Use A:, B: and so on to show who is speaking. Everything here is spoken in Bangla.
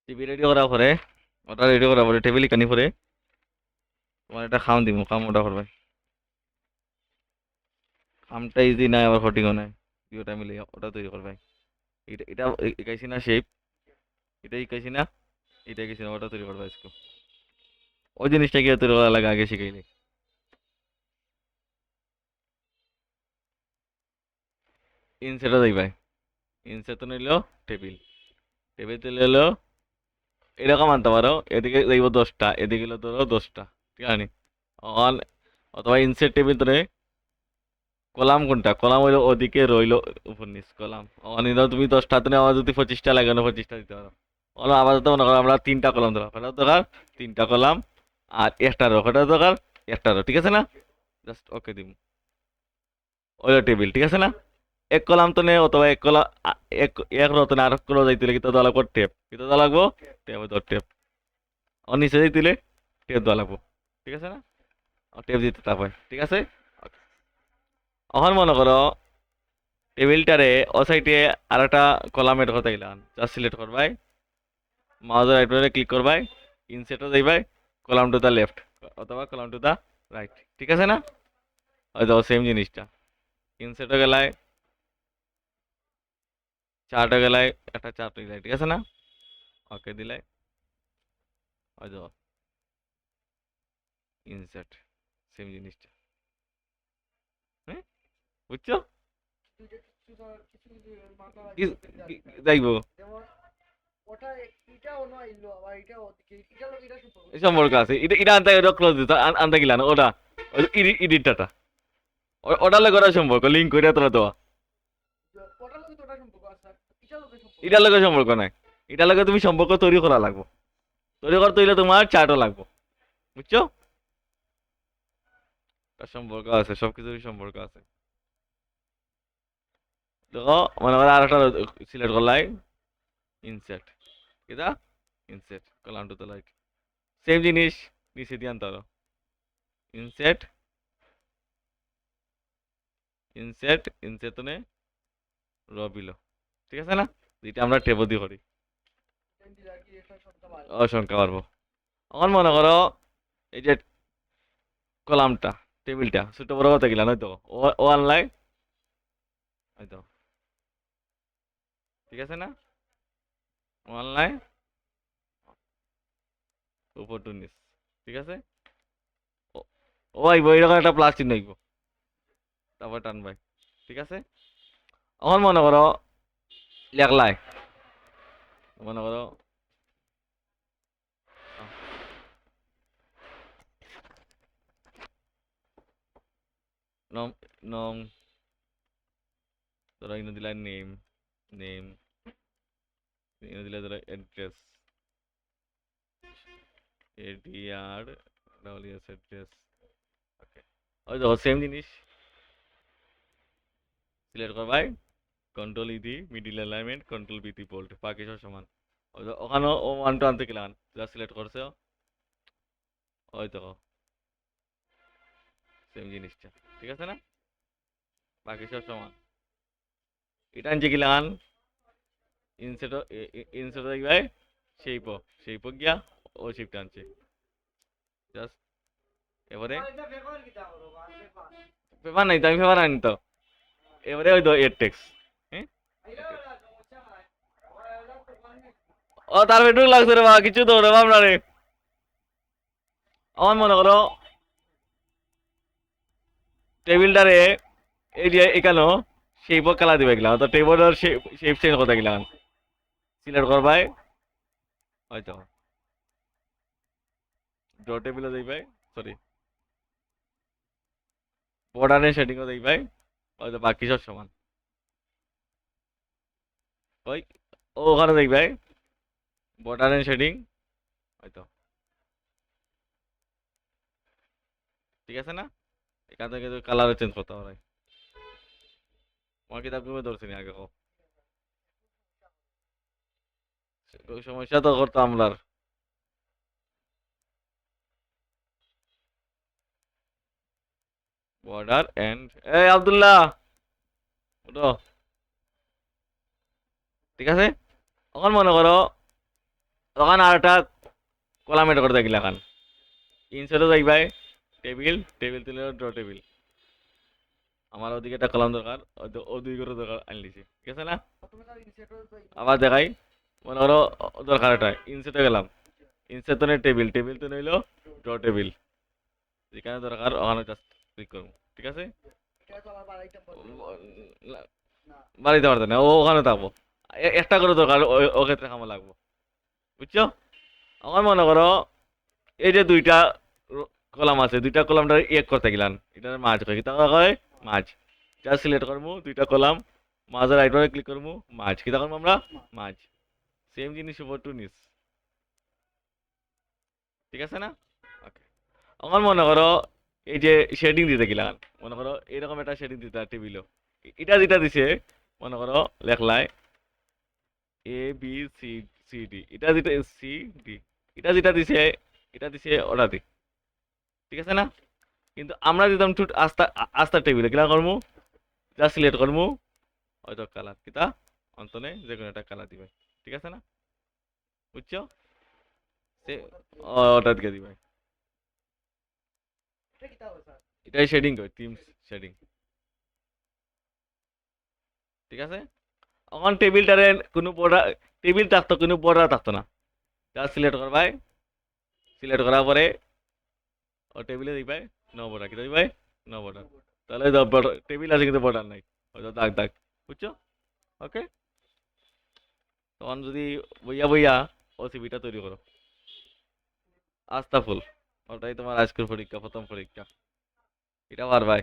A: টিভি রেডি করার পরে ওটা রেডি করার পরে টেবিল কানি পরে তোমার একটা খাম দিব খাম ওটা করবে খামটা ইজি নাই আবার ফটিংও নাই দুটা মিলে ওটা তৈরি করবে এটা এটা একাইছি না শেপ এটা একাইছি না এটা একাইছি না ওটা তৈরি করবে আজকে ওই জিনিসটা কি তৈরি করা লাগে আগে শিখাইনি ইনসেটও দেই ভাই ইনসেট তো নিল টেবিল টেবিল তুলে এলো এরকম আনতে পারো এদিকে দেখব 10টা এদিকে গেলে ধরো 10টা ঠিক আছে নি? অন অথবা ইনসেট টেবিল ধরে কলাম কোনটা কলাম হইলো ওদিকে রইলো উপর নিচ কলাম অনিল তুমি 10টা তুমি আমার যদি 25টা লাগানো 25টা দিতে পারো আপাতত মনে করো আমরা 3টা কলাম ধরো কটা দরকার 3টা কলাম আর একটা রো কটা দরকার একটা রো ঠিক আছে না জাস্ট ওকে দিব ওইলো টেবিল ঠিক আছে না এক কলাম তো নেই অথবা এক কলাম এক এক রো তো না আর কলো যাইতে কিন্তু দেওয়া লাগবো টেপ কিন্তু দেওয়া লাগবো টেপ ধর টেপ ও নিচে যাইতে টেপ দেওয়া লাগবো ঠিক আছে না টেপ দিতে তারপরে ঠিক আছে এখন মনে করো টেবিলটারে ও সাইডে আর একটা কলামের কথা গেলাম জাস্ট সিলেক্ট করবাই মাউসের রাইট বাটনে ক্লিক করবাই ইনসেটও যাইবাই কলাম টু দা লেফট অথবা কলাম টু দা রাইট ঠিক আছে না হয়তো সেম জিনিসটা ইনসেটও গেলায় চার্টও গেলায় একটা চার্ট দিলাই ঠিক আছে না ওকে দিলাই হয়তো ইনসেট সেম জিনিসটা হ্যাঁ বুঝছো যাইবো সম্পর্ক আছে এটা এটা আনতে ক্লোজ দিত আনতে গেলা না ওটা ইডিটটা ওটার লগে ওটা সম্পর্ক লিঙ্ক করে তোরা দেওয়া এটার লগে সম্পর্ক নাই এটার লগে তুমি সম্পর্ক তৈরি করা লাগবো তৈরি করতে হইলে তোমার চার্টও লাগবো বুঝছো তার সম্পর্ক আছে সবকিছুরই সম্পর্ক আছে দেখো মনে করো আর একটা সিলেক্ট করলাই ইনসেট এটা inset column to the light same জিনিস নিচে দিয়ে আনতে পারো ইনসেট ইনসেট ইনসেট তো র বিলো ঠিক আছে না যেটা আমরা টেবো দিয়ে করি সংখ্যা পারবো আমার মনে করো এই যে কলামটা টেবিলটা ছোট বড় কথা গেলা নয়তো ও আনলাই হয়তো ঠিক আছে না ও আনলাই উপর টু নিচ ঠিক আছে ও আইব এরকম একটা প্লাস চিহ্ন আইব তারপর টানবাই ঠিক আছে আমার মনে করো লেখলাই মনে করো নম নম ধরো ইনো দিলাই নেম নেম ইনো দিলাই ধরো address ADR WS address okay ওই দেখো সেম জিনিস সিলেক্ট করবাই control ED middle alignment control BT bold বাকি সব সমান ওখানে ও ওয়ান টু আনতে গেলাম যা সিলেক্ট করছে ওই দেখো সেম জিনিসটা ঠিক আছে না বাকি সব সমান এটা আনছে গেলাম ইনসেট ইনসেট দেখবাই সেই গিয়া ও শিফট আনছে জাস্ট এবারে পেপার নাই তো আমি পেপার আনি তো এবারে ওই তো এর টেক্স হ্যাঁ ও তার পেটুক লাগছে রে বাবা কিছু তো রে বাবা রে আমার মনে করো টেবিলটারে এই যে এখানে শেপ কালা দিবে গেলাম তো টেবিলের শেপ চেঞ্জ করতে গেলাম সিলেক্ট করবাই হয়তো ড্র টেবিলে যাইবাই সরি বর্ডারের সেটিংও যাইবাই হয়তো বাকি সব সমান ওই ও ওখানে দেখবাই বর্ডারের সেটিং হয়তো ঠিক আছে না এখান থেকে কালার চেঞ্জ করতে পারে আমার কিতাব তুমি ধরছি আগে সমস্যা তো করতো আমরা বর্ডার এন্ড এই আব্দুল্লাহ ওটো ঠিক আছে এখন মনে করো ওখানে আর একটা কলাম এটা করে দেখি লাগান ইনসার্টে যাইবাই টেবিল টেবিল তুলে ড্র টেবিল আমার ওদিকে একটা কলাম দরকার ওদিকে করে দরকার আনি দিছি ঠিক আছে না আবার দেখাই মনে করো দরকার এটা ইনসার্টে গেলাম ইনসার্ট তো টেবিল টেবিল তো নইলো ড্র টেবিল যেখানে দরকার ওখানে জাস্ট ক্লিক করবো ঠিক আছে বাড়িতে পারতে না ও ওখানে থাকবো একটা করে দরকার ও ক্ষেত্রে কামে লাগবো বুঝছো আমার মনে করো এই যে দুইটা কলাম আছে দুইটা কলামটা এক করতে গেলাম এটা মাঝ করে কিতা হয় মাঝ যা সিলেক্ট করবো দুইটা কলাম মাঝের রাইট ক্লিক করবো মাঝ কিতা করবো আমরা মাঝ সেম জিনিস উপর টু নিস ঠিক আছে না ওকে আমার মনে করো এই যে শেডিং দিতে গেলাম মনে করো এরকম একটা শেডিং দিতে টেবিলও এটা যেটা দিছে মনে করো লেখলাই A B C C D এটা যেটা সি ডি এটা দিছে ওটা দি ঠিক আছে না কিন্তু আমরা দিতাম টু আস্তা আস্তা টেবিলে কিলা করবো যা সিলেক্ট করবো হয়তো কালার কিতা অন্তনে যে কোনো একটা কালার দিবে ঠিক আছে না বুঝছো সে ওটা দিকে দিবে এটাই শেডিং কই টিম শেডিং ঠিক আছে এখন টেবিলটারে কোনো বর্ডার টেবিল থাকতো কোনো বর্ডার থাকতো না যা সিলেক্ট করবাই সিলেক্ট করার পরে ও টেবিলে দিবাই নো বর্ডার কিতা দিবাই নো বর্ডার তাহলে টেবিল আছে কিন্তু বর্ডার নাই হয়তো দাগ দাগ বুঝছো ওকে তখন যদি বইয়া বইয়া ও সিবিটা তৈরি করো আস্তা ফুল ওটাই তোমার আজকের পরীক্ষা প্রথম পরীক্ষা এটা পারবাই